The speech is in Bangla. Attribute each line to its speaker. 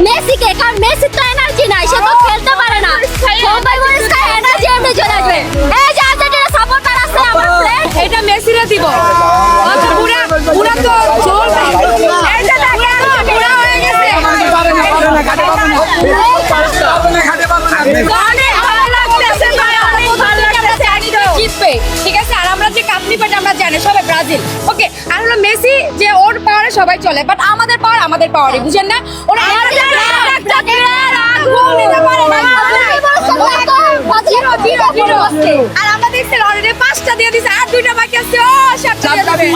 Speaker 1: মেসিকে, কারণ মেসির তো এনার্জি নাই, সে তো খেলতে পারে না। মুম্বাই মরিসকা এনার্জি এমনি চলে আসবে। এই যে আর্জেন্টিনা সাপোর্টার আছে আমার ফ্রেন্ড,
Speaker 2: এটা মেসিরে দিব। আচ্ছা পুরা পুরা তো চলবে। এটা দেখেন পুরা হয়ে গেছে। অনেক ভালো লাগতেছে ভাই, অনেক ভালো লাগতেছে। একদম জিতবে, ঠিক আছে। আর আমরা যে কাপ নিবে আমরা জানি সবাই ব্রাজিল, ওকে। আর হলো মেসি যে ওর পাওয়ারে সবাই চলে, বাট আমাদের পাওয়ার আমাদের পাওয়ারে, বুঝেন না? ওরা একটা আগুন নিতে পারে না। আর আমরা দেখছি অলরেডি 5টা দিয়ে দিছে, আর 2টা বাকি আছে। ও 7টা দিয়ে দিবে।